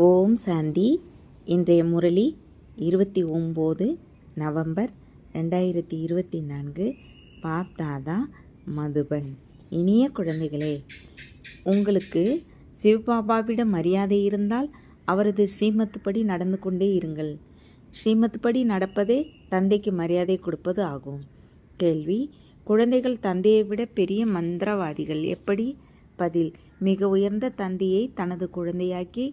ஓம் சாந்தி. இன்றைய Murali 29 November 2024. Pop தாதா, மதுபன். இனிய குழந்தைகளே, உங்களுக்கு சிவபாபாவிடம் மரியாதை இருந்தால் அவரது ஸ்ரீமத்துப்படி நடந்து கொண்டே இருங்கள். ஸ்ரீமத்துப்படி நடப்பதே தந்தைக்கு மரியாதை கொடுப்பது ஆகும். கேள்வி: குழந்தைகள் தந்தையை விட பெரிய மந்திரவாதிகள் எப்படி? பதில்: மிக உயர்ந்த தந்தையை தனது குழந்தையாக்கி,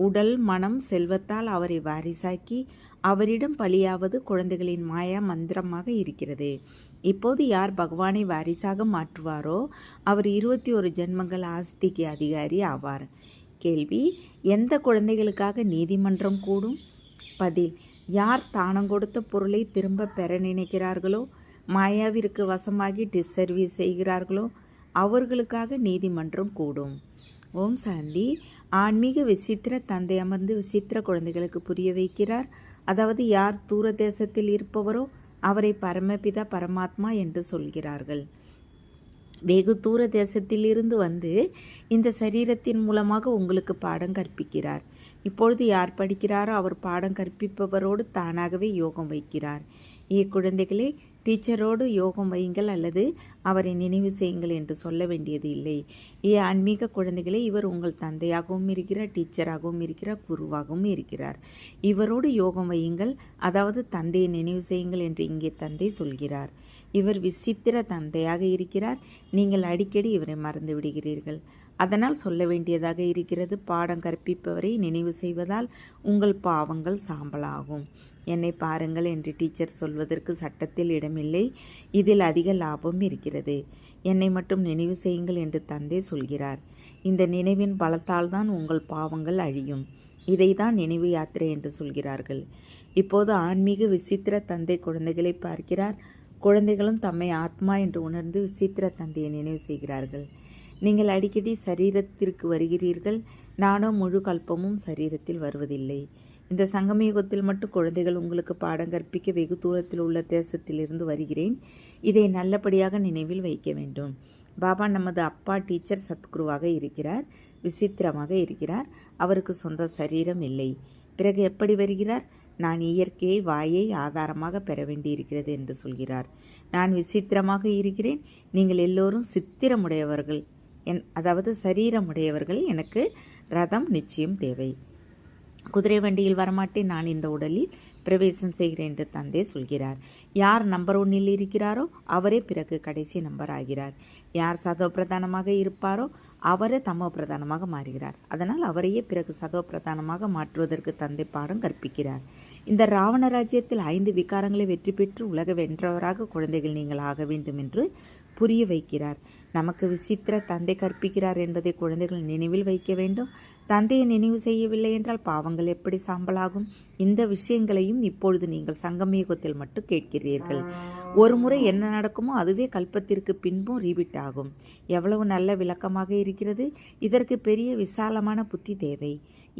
உடல் மனம் செல்வத்தால் அவரை வாரிசாக்கி, அவரிடம் பலியாவது குழந்தைகளின் மாயா மந்திரமாக இருக்கிறது. இப்போது யார் பகவானை வாரிசாக மாற்றுவாரோ அவர் 21 ஜென்மங்கள் ஆஸ்திக்கு அதிகாரி ஆவார். கேள்வி: எந்த குழந்தைகளுக்காக நீதிமன்றம் கூடும்? பதில்: யார் தானம் கொடுத்த பொருளை திரும்ப பெற நினைக்கிறார்களோ, மாயாவிற்கு வசமாகி டிஸ்சர்வீஸ் செய்கிறார்களோ அவர்களுக்காக நீதிமன்றம் கூடும். ஓம் சாந்தி. ஆன்மீக விசித்திர தந்தை அமர்ந்து விசித்திர குழந்தைகளுக்கு புரிய வைக்கிறார். அதாவது யார் தூர தேசத்தில் இருப்பவரோ அவரை பரமபிதா பரமாத்மா என்று சொல்கிறார்கள். வெகு தூர தேசத்தில் இருந்து வந்து இந்த சரீரத்தின் மூலமாக உங்களுக்கு பாடம் கற்பிக்கிறார். இப்பொழுது யார் படிக்கிறாரோ அவர் பாடம் கற்பிப்பவரோடு தானாகவே யோகம் வைக்கிறார். குழந்தைகளே, டீச்சரோடு யோகம் வையுங்கள் அல்லது அவரை நினைவு செய்யுங்கள் என்று சொல்ல வேண்டியது இல்லை. ஆன்மீக குழந்தைகளே, இவர் உங்கள் தந்தையாகவும் இருக்கிறார், டீச்சராகவும் இருக்கிறார், குருவாகவும் இருக்கிறார். இவரோடு யோகம் வையுங்கள், அதாவது தந்தையை நினைவு செய்யுங்கள் என்று இங்கே தந்தை சொல்கிறார். இவர் விசித்திர தந்தையாக இருக்கிறார். நீங்கள் அடிக்கடி இவரை மறந்து விடுகிறீர்கள். அதனால் சொல்ல வேண்டியதாக இருக்கிறது. பாடம் கற்பிப்பவரை நினைவு செய்வதால் உங்கள் பாவங்கள் சாம்பலாகும். என்னை பாருங்கள் என்று டீச்சர் சொல்வதற்கு சட்டத்தில் இடமில்லை. இதில் அதிக லாபம் இருக்கிறது. என்னை மட்டும் நினைவு செய்யுங்கள் என்று தந்தை சொல்கிறார். இந்த நினைவின் பலத்தால் தான் உங்கள் பாவங்கள் அழியும். இதை தான் நினைவு யாத்திரை என்று சொல்கிறார்கள். இப்போது ஆன்மீக விசித்திர தந்தை குழந்தைகளை பார்க்கிறார். குழந்தைகளும் தம்மை ஆத்மா என்று உணர்ந்து விசித்திர தந்தையை நினைவு செய்கிறார்கள். நீங்கள் அடிக்கடி சரீரத்திற்கு வருகிறீர்கள். நானோ முழு கல்பமும் சரீரத்தில் வருவதில்லை. இந்த சங்கமயுகத்தில் மட்டும் குழந்தைகள் உங்களுக்கு பாடம் கற்பிக்க வெகு தூரத்தில் உள்ள தேசத்திலிருந்து வருகிறேன். இதை நல்லபடியாக நினைவில் வைக்க வேண்டும். பாபா நமது அப்பா டீச்சர் சத்குருவாக இருக்கிறார். விசித்திரமாக இருக்கிறார். அவருக்கு சொந்த சரீரம் இல்லை. பிறகு எப்படி வருகிறார்? நான் இயற்கையை வாயை ஆதாரமாக பெற வேண்டியிருக்கிறது என்று சொல்கிறார். நான் விசித்திரமாக இருக்கிறேன். நீங்கள் எல்லோரும் சித்திரமுடையவர்கள், அதாவது சரீரமுடையவர்கள். எனக்கு ரதம் நிச்சயம் தேவை. குதிரை வண்டியில் வரமாட்டேன். நான் இந்த உடலில் பிரவேசம் செய்கிறேன் என்று தந்தை சொல்கிறார். யார் நம்பர் 1 இருக்கிறாரோ அவரே பிறகு கடைசி நம்பர் ஆகிறார். யார் சதோ பிரதானமாக இருப்பாரோ அவரே தமோ பிரதானமாக மாறுகிறார். அதனால் அவரையே பிறகு சதோ பிரதானமாக மாற்றுவதற்கு தந்தை பாடம் கற்பிக்கிறார். இந்த ராவண ராஜ்யத்தில் 5 விகாரங்களை வெற்றி பெற்று உலக வென்றவராக குழந்தைகள் நீங்கள் ஆக வேண்டும் என்று புரிய வைக்கிறார். நமக்கு விசித்திர தந்தை கற்பிக்கிறார் என்பதை குழந்தைகள் நினைவில் வைக்க வேண்டும். தந்தையை நினைவு செய்யவில்லை என்றால் பாவங்கள் எப்படி சாம்பலாகும்? இந்த விஷயங்களையும் இப்பொழுது நீங்கள் சங்கமயுகத்தில் மட்டும் கேட்கிறீர்கள். ஒரு முறை என்ன நடக்குமோ அதுவே கல்பத்திற்கு பின்பும் ரீபிட் ஆகும். எவ்வளவு நல்ல விளக்கமாக இருக்கிறது. இதற்கு பெரிய விசாலமான புத்தி தேவை.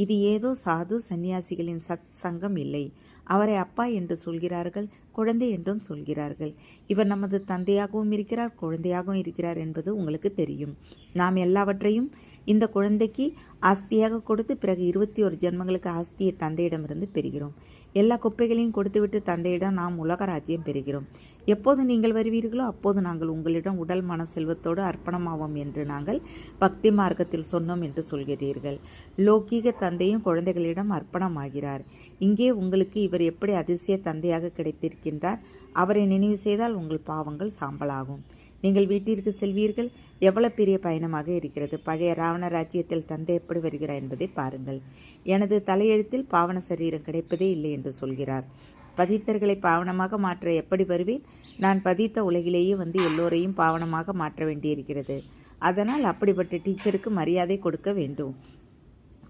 இது ஏதோ சாது சன்னியாசிகளின் சத் சங்கம் இல்லை. அவரை அப்பா என்று சொல்கிறார்கள், குழந்தை என்றும் சொல்கிறார்கள். இவர் நமது தந்தையாகவும் இருக்கிறார், குழந்தையாகவும் இருக்கிறார் என்பது உங்களுக்கு தெரியும். நாம் எல்லாவற்றையும் இந்த குழந்தைக்கு ஆஸ்தியாக கொடுத்து பிறகு 21 ஜென்மங்களுக்கு ஆஸ்தியை தந்தையிடமிருந்து பெறுகிறோம். எல்லா குப்பைகளையும் கொடுத்துவிட்டு தந்தையிடம் நாம் உலக ராஜ்யம் பெறுகிறோம். எப்போது நீங்கள் வருவீர்களோ அப்போது நாங்கள் உங்களிடம் உடல் மன செல்வத்தோடு அர்ப்பணமாவோம் என்று நாங்கள் பக்தி மார்க்கத்தில் சொன்னோம் என்று சொல்கிறீர்கள். லௌகீக தந்தையும் குழந்தைகளிடம் அர்ப்பணமாகிறார். இங்கே உங்களுக்கு இவர் எப்படி அதிசய தந்தையாக கிடைத்திருக்கின்றார். அவரை நினைவு செய்தால் உங்கள் பாவங்கள் சாம்பலாகும். நீங்கள் வீட்டிற்கு செல்வீர்கள். எவ்வளவு பெரிய பயணமாக இருக்கிறது. பழைய ராவண ராஜ்யத்தில் தந்தை எப்படி வருகிறார் என்பதை பாருங்கள். எனது தலையெழுத்தில் பாவன சரீரம் கிடைப்பதே இல்லை என்று சொல்கிறார். பதித்தர்களை பாவனமாக மாற்ற எப்படி வருவேன்? நான் பதித்த உலகிலேயே வந்து எல்லோரையும் பாவனமாக மாற்ற வேண்டியிருக்கிறது. அதனால் அப்படிப்பட்ட டீச்சருக்கு மரியாதை கொடுக்க வேண்டும்.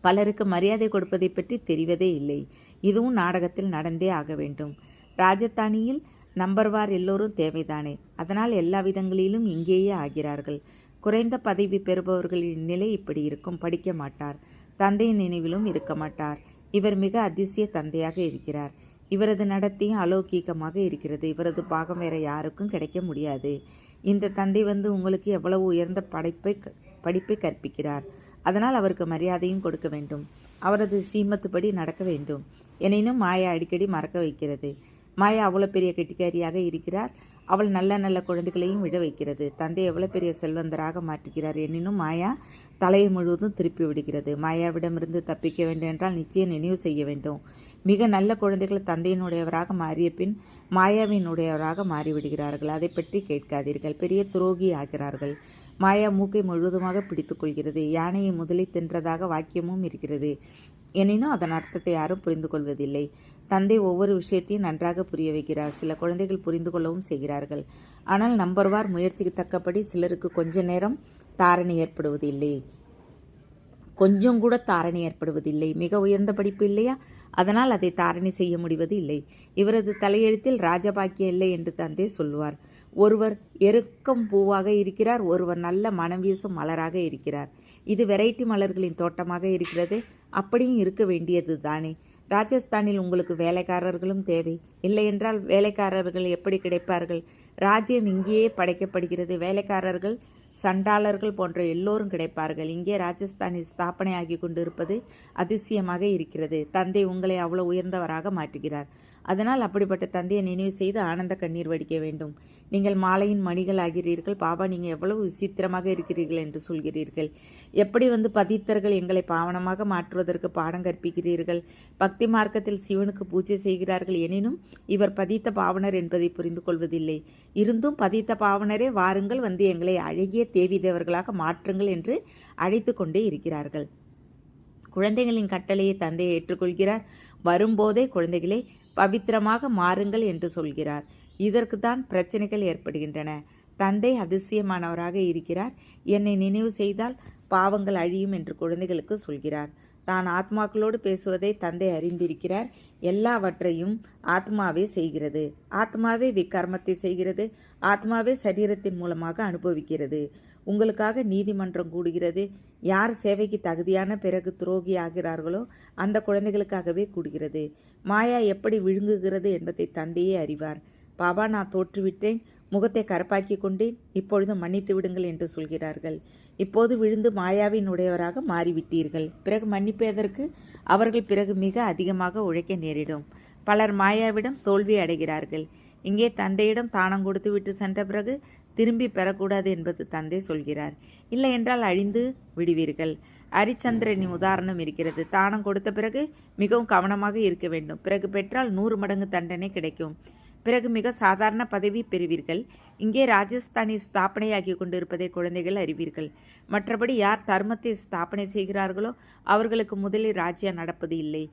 பலருக்கு மரியாதை கொடுப்பதை பற்றி தெரிவதே இல்லை. இதுவும் நாடகத்தில் நடந்தே ஆக வேண்டும். ராஜதானியில் நம்பர்வார் எல்லோரும் தேவைதானே. அதனால் எல்லா விதங்களிலும் இங்கேயே ஆகிறார்கள். குறைந்த பதவி பெறுபவர்களின் நிலை இப்படி இருக்கும். படிக்க மாட்டார். தந்தையின் நினைவிலும் இருக்க மாட்டார். இவர் மிக அதிசய தந்தையாக இருக்கிறார். இவரது நடத்தையும் அலௌகீகமாக இருக்கிறது. இவரது பாகம் வேற யாருக்கும் கிடைக்க முடியாது. இந்த தந்தை வந்து உங்களுக்கு எவ்வளவு உயர்ந்த படிப்பை கற்பிக்கிறார். அதனால் அவருக்கு மரியாதையும் கொடுக்க வேண்டும். அவரது ஸ்ரீமத்துப்படி நடக்க வேண்டும். எனினும் மாயா அடிக்கடி மறக்க வைக்கிறது. மாயா அவ்வளோ பெரிய கெட்டிக்காரியாக இருக்கிறார். அவள் நல்ல நல்ல குழந்தைகளையும் விழ வைக்கிறது. தந்தை எவ்வளோ பெரிய செல்வந்தராக மாற்றுகிறார். எனினும் மாயா தலையை முழுவதும் திருப்பி விடுகிறது. மாயாவிடமிருந்து தப்பிக்க வேண்டும் என்றால் நிச்சயம் நினைவு செய்ய வேண்டும். மிக நல்ல குழந்தைகள் தந்தையினுடையவராக மாறிய பின் மாயாவினுடையவராக மாறிவிடுகிறார்கள். அதை பற்றி கேட்காதீர்கள். பெரிய துரோகி ஆகிறார்கள். மாயா மூக்கை முழுவதுமாக பிடித்து கொள்கிறது. யானையை முதலில் தின்றதாக வாக்கியமும் இருக்கிறது. எனினும் அதன் அர்த்தத்தை யாரும் புரிந்து கொள்வதில்லை. தந்தை ஒவ்வொரு விஷயத்தையும் நன்றாக புரிய வைக்கிறார். சில குழந்தைகள் புரிந்து கொள்ளவும் செய்கிறார்கள். ஆனால் நம்பர்வார் முயற்சிக்கு தக்கபடி சிலருக்கு கொஞ்ச நேரம் தாரணை ஏற்படுவதில்லை, கொஞ்சம் கூட தாரணை ஏற்படுவதில்லை. மிக உயர்ந்த படிப்பு இல்லையா, அதனால் அதை தாரணை செய்ய முடிவது இல்லை. இவரது தலையெழுத்தில் ராஜபாக்கியம் இல்லை என்று தந்தை சொல்லுவார். ஒருவர் எருக்கம் பூவாக இருக்கிறார், ஒருவர் நல்ல மனம் வீசும் மலராக இருக்கிறார். இது வெரைட்டி மலர்களின் தோட்டமாக இருக்கிறது. அப்படியும் இருக்க வேண்டியது தானே. ராஜஸ்தானில் உங்களுக்கு வேலைக்காரர்களும் தேவை. இல்லையென்றால் வேலைக்காரர்கள் எப்படி கிடைப்பார்கள்? ராஜ்யம் இங்கேயே படைக்கப்படுகிறது. வேலைக்காரர்கள், சண்டாளர்கள் போன்ற எல்லோரும் கிடைப்பார்கள். இங்கே ராஜஸ்தானில் ஸ்தாபனையாகி கொண்டு இருப்பது அதிசயமாக இருக்கிறது. தந்தை உங்களை அவ்வளோ உயர்ந்தவராக மாற்றுகிறார். அதனால் அப்படிப்பட்ட தந்தையை நினைவு செய்து ஆனந்த கண்ணீர் வடிக்க வேண்டும். நீங்கள் மாலையின் மணிகள் ஆகிறீர்கள். பாபா, நீங்கள் எவ்வளவு விசித்திரமாக இருக்கிறீர்கள் என்று சொல்கிறீர்கள். எப்படி பதித்தர்கள் எங்களை பாவனமாக மாற்றுவதற்கு பாடம் கற்பிக்கிறீர்கள். பக்தி மார்க்கத்தில் சிவனுக்கு பூஜை செய்கிறார்கள். எனினும் இவர் பதித்த பாவனர் என்பதை புரிந்து கொள்வதில்லை. இருந்தும் பதித்த பாவனரே, வாருங்கள், எங்களை அழகிய தேவி தேவர்களாக மாற்றுங்கள் என்று அழைத்து கொண்டே இருக்கிறார்கள். குழந்தைகளின் கட்டளையை தந்தையை ஏற்றுக்கொள்கிறார். வரும்போதே குழந்தைகளை பவித்திரமாக மாறுங்கள் என்று சொல்கிறார். இதற்கு தான் பிரச்சனைகள் ஏற்படுகின்றன. தந்தை அதிசயமானவராக இருக்கிறார். என்னை நினைவு செய்தால் பாவங்கள் அழியும் என்று குழந்தைகளுக்கு சொல்கிறார். தான் ஆத்மாக்களோடு பேசுவதை தந்தை அறிந்திருக்கிறார். எல்லாவற்றையும் ஆத்மாவே செய்கிறது. ஆத்மாவே விக்கர்மத்தை செய்கிறது. ஆத்மாவே சரீரத்தின் மூலமாக அனுபவிக்கிறது. உங்களுக்காக நீதிமன்றம் கூடுகிறது. யார் சேவைக்கு தகுதியான பிறகு துரோகி ஆகிறார்களோ அந்த குழந்தைகளுக்காகவே கூடுகிறது. மாயா எப்படி விழுங்குகிறது என்பதை தந்தையே அறிவார். பாபா, நான் தோற்றுவிட்டேன், முகத்தை கருப்பாக்கி கொண்டேன், இப்பொழுது மன்னித்து விடுங்கள் என்று சொல்கிறார்கள். இப்போது விழுந்து மாயாவின் உடையவராக மாறிவிட்டீர்கள். பிறகு மன்னிப்பதற்கு அவர்கள் பிறகு மிக அதிகமாக உழைக்க நேரிடும். பலர் மாயாவிடம் தோல்வி அடைகிறார்கள். இங்கே தந்தையிடம் தானம் கொடுத்து விட்டு சென்ற பிறகு திரும்பி பெறக்கூடாது என்பது தந்தை சொல்கிறார். இல்லை என்றால் அழிந்து விடுவீர்கள். ஹரிச்சந்திரனின் உதாரணம் இருக்கிறது. தானம் கொடுத்த பிறகு மிகவும் கவனமாக இருக்க வேண்டும். பிறகு பெற்றால் 100 மடங்கு தண்டனை கிடைக்கும். பிறகு மிக சாதாரண பதவி பெறுவீர்கள். இங்கே ராஜஸ்தானி ஸ்தாபனையாகி கொண்டிருப்பதை குழந்தைகள் அறிவீர்கள். மற்றபடி யார் தர்மத்தை ஸ்தாபனை செய்கிறார்களோ அவர்களுக்கு முதலில் ராஜ்யம் நடப்பது இல்லை.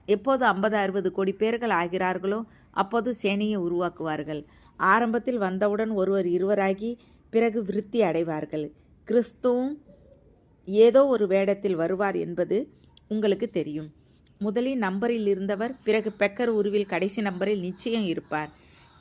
எப்போது 50-60 கோடி பேர்கள் ஆகிறார்களோ அப்போது சேனையை உருவாக்குவார்கள். ஆரம்பத்தில் வந்தவுடன் ஒருவர் இருவராகி பிறகு விருத்தி அடைவார்கள். கிறிஸ்துவும் ஏதோ ஒரு வேடத்தில் வருவார் என்பது உங்களுக்கு தெரியும். முதலில் நம்பரில் இருந்தவர் பிறகு பெக்கர் உருவில் கடைசி நம்பரில் நிச்சயம் இருப்பார்.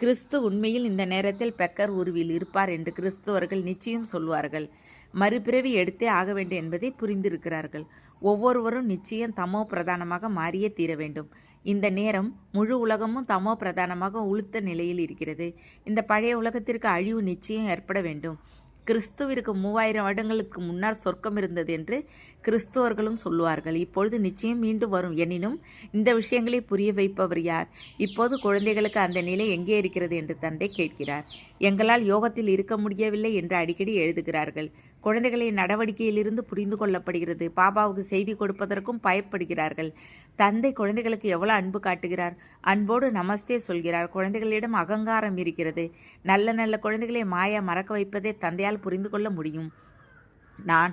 கிறிஸ்து உண்மையில் இந்த நேரத்தில் பெக்கர் உருவில் இருப்பார் என்று கிறிஸ்துவர்கள் நிச்சயம் சொல்வார்கள். மறுபிறவி எடுத்தே ஆக வேண்டும் என்பதை புரிந்திருக்கிறார்கள். ஒவ்வொருவரும் நிச்சயம் தமோ பிரதானமாக மாறியே தீர வேண்டும். இந்த நேரம் முழு உலகமும் தமோ பிரதானமாக உளுத்த நிலையில் இருக்கிறது. இந்த பழைய உலகத்திற்கு அழிவு நிச்சயம் ஏற்பட வேண்டும். கிறிஸ்துவிற்கு 3000 வருடங்களுக்கு முன்னர் சொர்க்கம் இருந்தது என்று கிறிஸ்துவர்களும் சொல்லுவார்கள். இப்பொழுது நிச்சயம் மீண்டும் வரும். எனினும் இந்த விஷயங்களை புரிய வைப்பவர் யார்? இப்போது குழந்தைகளுக்கு அந்த நிலை எங்கே இருக்கிறது என்று தந்தை கேட்கிறார். எங்களால் யோகத்தில் இருக்க முடியவில்லை என்று அடிக்கடி எழுதுகிறார்கள். குழந்தைகளின் நடவடிக்கையிலிருந்து புரிந்து கொள்ளப்படுகிறது. பாபாவுக்கு செய்தி கொடுப்பதற்கும் பயப்படுகிறார்கள். தந்தை குழந்தைகளுக்கு எவ்வளவு அன்பு காட்டுகிறார். அன்போடு நமஸ்தே சொல்கிறார். குழந்தைகளிடம் அகங்காரம் இருக்கிறது. நல்ல நல்ல குழந்தைகளை மாயா மறக்க வைப்பதை தந்தையால் புரிந்து கொள்ள முடியும். நான்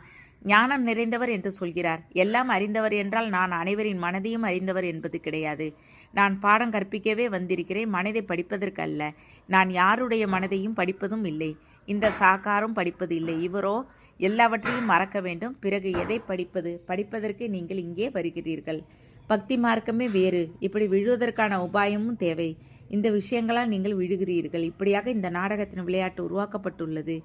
ஞானம் நிறைந்தவர் என்று சொல்கிறார். எல்லாம் அறிந்தவர் என்றால் நான் அனைவரின் மனதையும் அறிந்தவர் என்பது கிடையாது. நான் பாடம் கற்பிக்கவே வந்திருக்கிறேன், மனதை படிப்பதற்கு அல்ல. நான் யாருடைய மனதையும் படிப்பதும் இல்லை. இந்த சாக்காரும் படிப்பது இல்லை. இவரோ எல்லாவற்றையும் மறக்க வேண்டும். பிறகு எதை படிப்பது? படிப்பதற்கு நீங்கள் இங்கே வருகிறீர்கள். பக்தி மார்க்கமே வேறு. இப்படி விழுவதற்கான உபாயமும் தேவை. இந்த விஷயங்களால் நீங்கள் விழுகிறீர்கள். இப்படியாக இந்த நாடகத்தின் விளையாட்டு உருவாக்கப்பட்டுள்ளது.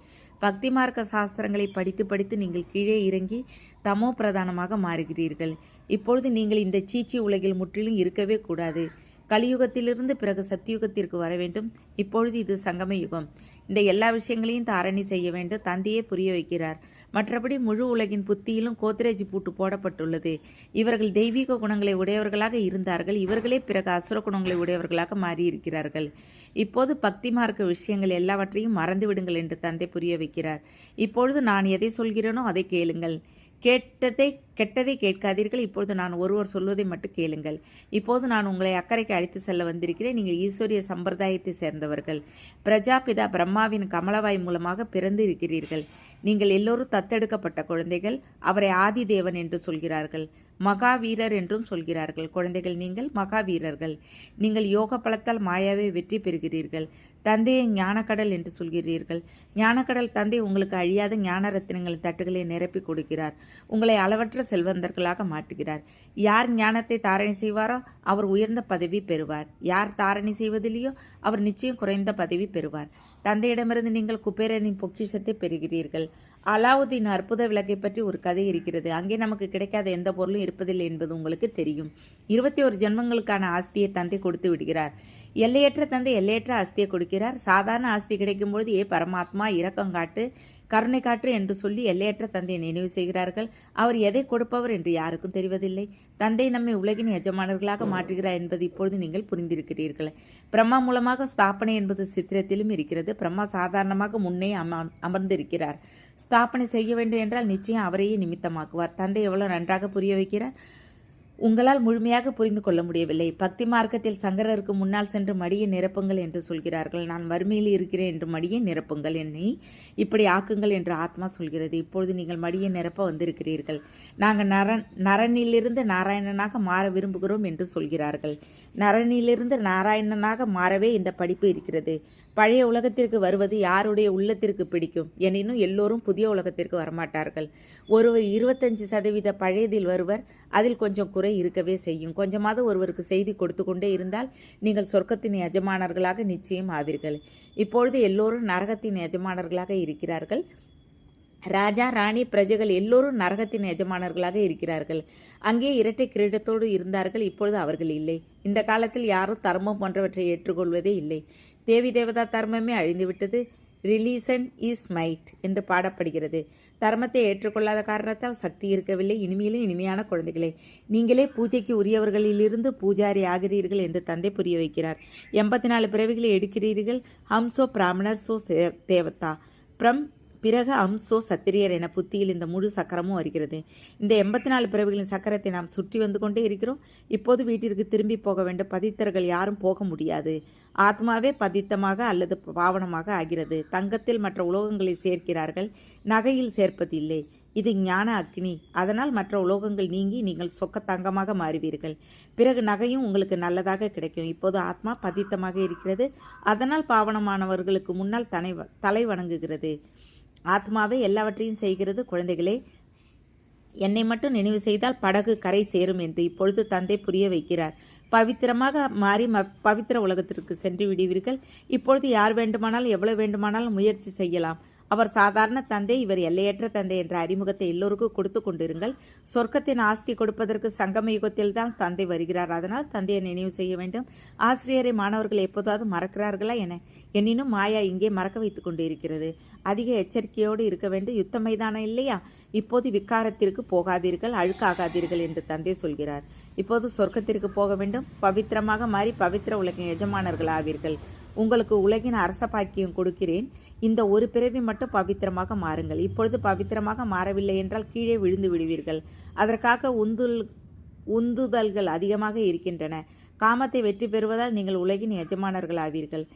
பக்தி மார்க்க சாஸ்திரங்களை படித்து படித்து நீங்கள் கீழே இறங்கி தமோ பிரதானமாக மாறுகிறீர்கள். இப்பொழுது நீங்கள் இந்த சீச்சி உலகில் முற்றிலும் இருக்கவே கூடாது. கலியுகத்திலிருந்து பிறகு சத்தியுகத்திற்கு வர வேண்டும். இப்பொழுது இது சங்கம யுகம். இந்த எல்லா விஷயங்களையும் தாரணி செய்ய வேண்டும். தந்தையே புரிய வைக்கிறார். மற்றபடி முழு உலகின் புத்தியிலும் கோத்ரேஜ் பூட்டு போடப்பட்டுள்ளது. இவர்கள் தெய்வீக குணங்களை உடையவர்களாக இருந்தார்கள். இவர்களே பிறகு அசுர குணங்களை உடையவர்களாக மாறியிருக்கிறார்கள். இப்போது பக்தி மார்க்க விஷயங்கள் எல்லாவற்றையும் மறந்துவிடுங்கள் என்று தந்தை புரிய வைக்கிறார். இப்பொழுது நான் எதை சொல்கிறேனோ அதை கேளுங்கள். கெட்டதை கேட்காதீர்கள். இப்பொழுது நான் ஒருவர் சொல்வதை மட்டும் கேளுங்கள். இப்போது நான் உங்களை அக்கறைக்கு அழைத்து செல்ல வந்திருக்கிறேன். நீங்கள் ஈஸ்வரிய சம்பிரதாயத்தை சேர்ந்தவர்கள். பிரஜாபிதா பிரம்மாவின் கமலவாய் மூலமாக பிறந்து இருக்கிறீர்கள். நீங்கள் எல்லோரும் தத்தெடுக்கப்பட்ட குழந்தைகள். அவரை ஆதி தேவன் என்று சொல்கிறார்கள். மகாவீரர் என்றும் சொல்கிறார்கள். குழந்தைகள், நீங்கள் மகாவீரர்கள். நீங்கள் யோக பலத்தால் மாயாவை வெற்றி பெறுகிறீர்கள். தந்தையை ஞானக்கடல் என்று சொல்கிறீர்கள். ஞானக்கடல் தந்தை உங்களுக்கு அழியாத ஞான ரத்தினங்களின் தட்டுகளை நிரப்பி கொடுக்கிறார். உங்களை அளவற்ற செல்வந்தர்களாக மாற்றுகிறார். யார் ஞானத்தை தாரணை செய்வாரோ அவர் உயர்ந்த பதவி பெறுவார். யார் தாரணை செய்வதில்லையோ அவர் நிச்சயம் குறைந்த பதவி பெறுவார். தந்தையிடமிருந்து நீங்கள் குபேரனின் பொக்கிஷத்தை பெறுகிறீர்கள். அலாவுதீன் அற்புத விளக்கை பற்றி ஒரு கதை இருக்கிறது. அங்கே நமக்கு கிடைக்காத எந்த பொருளும் இருப்பதில்லை என்பது உங்களுக்கு தெரியும். 21 ஜென்மங்களுக்கான ஆஸ்தியை தந்தை கொடுத்து விடுகிறார். எல்லையற்ற தந்தை எல்லையற்ற ஆஸ்தியை கொடுக்கிறார். சாதாரண ஆஸ்தி கிடைக்கும்பொழுது பரமாத்மா இரக்கம் காட்டு, கருணை காற்று என்று சொல்லி எல்லையற்ற தந்தையை நினைவு செய்கிறார்கள். அவர் எதை கொடுப்பவர் என்று யாருக்கும் தெரிவதில்லை. தந்தை நம்மை உலகின் எஜமானர்களாக மாற்றுகிறார் என்பது இப்பொழுது நீங்கள் புரிந்திருக்கிறீர்கள். பிரம்மா மூலமாக ஸ்தாபனை என்பது சித்திரத்திலும் இருக்கிறது. பிரம்மா சாதாரணமாக முன்னே அமர்ந்திருக்கிறார். ஸ்தாபனை செய்ய வேண்டும் என்றால் நிச்சயம் அவரையே நிமித்தமாக்குவார். தந்தை எவ்வளவு நன்றாக புரிய வைக்கிறார். உங்களால் முழுமையாக புரிந்து கொள்ள முடியவில்லை. பக்தி மார்க்கத்தில் சங்கரருக்கு முன்னால் சென்று மடியை நிரப்புங்கள் என்று சொல்கிறார்கள். நான் வறுமையில் இருக்கிறேன் என்று மடியை நிரப்புங்கள், என்னை இப்படி ஆக்குங்கள் என்று ஆத்மா சொல்கிறது. இப்பொழுது நீங்கள் மடியை நிரப்ப வந்திருக்கிறீர்கள். நாங்கள் நரனிலிருந்து நாராயணனாக மாற விரும்புகிறோம் என்று சொல்கிறார்கள். நரனிலிருந்து நாராயணனாக மாறவே இந்த படிப்பு இருக்கிறது. பழைய உலகத்திற்கு வருவது யாருடைய உள்ளத்திற்கு பிடிக்கும்? எனினும் எல்லோரும் புதிய உலகத்திற்கு வரமாட்டார்கள். ஒருவர் 25% பழையதில் வருவர். அதில் கொஞ்சம் குறை இருக்கவே செய்யும். கொஞ்சமாவது ஒருவருக்கு செய்தி கொடுத்து கொண்டே இருந்தால் நீங்கள் சொர்க்கத்தின் எஜமானர்களாக நிச்சயம் ஆவீர்கள். இப்பொழுது எல்லோரும் நரகத்தின் எஜமானர்களாக இருக்கிறார்கள். ராஜா, ராணி, பிரஜைகள் எல்லோரும் நரகத்தின் எஜமானர்களாக இருக்கிறார்கள். அங்கே இரட்டை கிரீடத்தோடு இருந்தார்கள். இப்பொழுது அவர்கள் இல்லை. இந்த காலத்தில் யாரும் தர்மம் போன்றவற்றை ஏற்றுக்கொள்வதே இல்லை. தேவி தேவதா தர்மமே அழிந்துவிட்டது. ரிலீசன் இஸ் மைட் என்று பாடப்படுகிறது. தர்மத்தை ஏற்றுக்கொள்ளாத காரணத்தால் சக்தி இருக்கவில்லை. இனிமையிலும் இனிமையான குழந்தைகளே, நீங்களே பூஜைக்கு உரியவர்களிலிருந்து பூஜாரி ஆகிறீர்கள் என்று தந்தை புரிய வைக்கிறார். 84 பிறவிகளை எடுக்கிறீர்கள். ஹம்சோ பிராமணர் சோ தேவதா பிறகு அம்சோ சத்திரியர் என புத்தியில் இந்த முழு சக்கரமும் வருகிறது. இந்த 84 பிறவிகளின் சக்கரத்தை நாம் சுற்றி வந்து கொண்டே இருக்கிறோம். இப்போது வீட்டிற்கு திரும்பி போக வேண்டும். பதித்தர்கள் யாரும் போக முடியாது. ஆத்மாவே பதித்தமாக அல்லது பாவனமாக ஆகிறது. தங்கத்தில் மற்ற உலோகங்களை சேர்க்கிறார்கள், நகையில் சேர்ப்பதில்லை. இது ஞான அக்னி. அதனால் மற்ற உலோகங்கள் நீங்கி நீங்கள் சொக்க தங்கமாக மாறுவீர்கள். பிறகு நகையும் உங்களுக்கு நல்லதாக கிடைக்கும். இப்போது ஆத்மா பதித்தமாக இருக்கிறது. அதனால் பாவனமானவர்களுக்கு முன்னால் தலை வணங்குகிறது. ஆத்மாவே எல்லாவற்றையும் செய்கிறது. குழந்தைகளே, என்னை மட்டும் நினைவு செய்தால் படகு கரை சேரும் என்று இப்பொழுது தந்தை புரிய வைக்கிறார். பவித்திரமாக மாறி பவித்திர உலகத்திற்கு சென்று விடுவீர்கள். இப்பொழுது யார் வேண்டுமானாலும் எவ்வளவு வேண்டுமானாலும் முயற்சி செய்யலாம். அவர் சாதாரண தந்தை, இவர் எல்லையற்ற தந்தை என்ற அறிமுகத்தை எல்லோருக்கும் கொடுத்து கொண்டிருங்கள். சொர்க்கத்தின் ஆஸ்தி கொடுப்பதற்கு சங்கம யுகத்தில் தான் தந்தை வருகிறார். அதனால் தந்தையை நினைவு செய்ய வேண்டும். ஆசிரியரை மாணவர்கள் எப்போதாவது மறக்கிறார்களா என? எனினும் மாயா இங்கே மறக்க வைத்துக் கொண்டு இருக்கிறது. அதிக எச்சரிக்கையோடு இருக்க வேண்டும். யுத்த மைதானம் இல்லையா? இப்போது விக்காரத்திற்கு போகாதீர்கள், அழுக்காகாதீர்கள் என்று தந்தை சொல்கிறார். இப்போது சொர்க்கத்திற்கு போக வேண்டும். பவித்திரமாக மாறி பவித்திர உலகின் எஜமானர்கள் ஆவீர்கள். உங்களுக்கு உலகின் அரச பாக்கியம் கொடுக்கிறேன். இந்த ஒரு பிறவி மட்டும் பவித்திரமாக மாறுங்கள். இப்பொழுது பவித்திரமாக மாறவில்லை என்றால் கீழே விழுந்து விடுவீர்கள். அதற்காக உந்துதல்கள் அதிகமாக இருக்கின்றன. காமத்தை வெற்றி பெறுவதால் நீங்கள் உலகின் எஜமானர்கள் ஆவீர்கள்.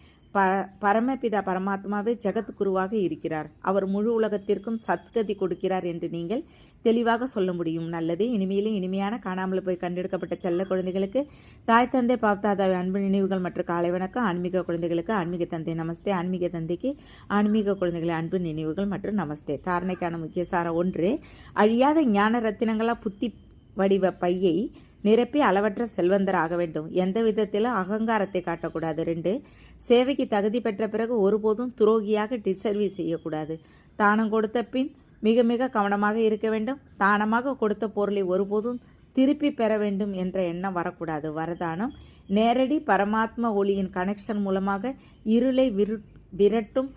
பரமபிதா பரமாத்மாவே ஜெகத்குருவாக இருக்கிறார். அவர் முழு உலகத்திற்கும் சத்கதி கொடுக்கிறார் என்று நீங்கள் தெளிவாக சொல்ல முடியும். நல்லது. இனிமையிலும் இனிமையான காணாமல் போய் கண்டெடுக்கப்பட்ட செல்ல குழந்தைகளுக்கு தாய் தந்தை பாப்தாதாவை அன்பு நினைவுகள் மற்றும் காலை வணக்கம். ஆன்மீக குழந்தைகளுக்கு ஆன்மீக தந்தை நமஸ்தே. ஆன்மீக தந்தைக்கு ஆன்மீக குழந்தைகளை அன்பு நினைவுகள் மற்றும் நமஸ்தே. தாரணைக்கான முக்கிய சாரம் 1. அழியாத ஞான ரத்தினங்களா புத்தி வடிவ பையை நிரப்பி அளவற்ற செல்வந்தர் ஆக வேண்டும். எந்த விதத்திலும் அகங்காரத்தை காட்டக்கூடாது. 2. சேவைக்கு தகுதி பெற்ற பிறகு ஒருபோதும் துரோகியாக டிசர்வீஸ் செய்யக்கூடாது. தானம் கொடுத்த பின் மிக மிக கவனமாக இருக்க வேண்டும். தானமாக கொடுத்த பொருளை ஒருபோதும் திருப்பி பெற வேண்டும் என்ற எண்ணம் வரக்கூடாது. வரதானம் நேரடி பரமாத்ம ஒளியின் கனெக்ஷன் மூலமாக இருளை விரட்டும்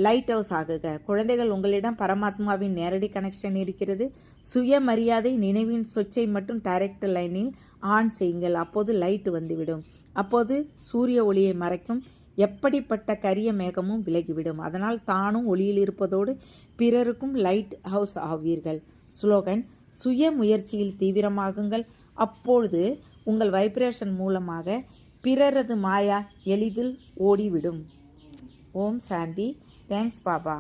லைட் ஹவுஸ் ஆகுக. குழந்தைகள், உங்களிடம் பரமாத்மாவின் நேரடி கனெக்ஷன் இருக்கிறது. சுயமரியாதை நினைவின் சொச்சை மற்றும் டைரக்ட் லைனில் ஆன் செய்யுங்கள். அப்போது லைட் வந்துவிடும். அப்போது சூரிய ஒளியை மறைக்கும் எப்படிப்பட்ட கரிய மேகமும் விலகிவிடும். அதனால் தானும் ஒளியில் இருப்பதோடு பிறருக்கும் லைட் ஹவுஸ் ஆவீர்கள். ஸ்லோகன்: சுய முயற்சியில் தீவிரமாகுங்கள். அப்பொழுது உங்கள் வைப்ரேஷன் மூலமாக பிறரது மாயா எளிதில் ஓடிவிடும். ஓம் சாந்தி. தேங்க்ஸ் பாபா.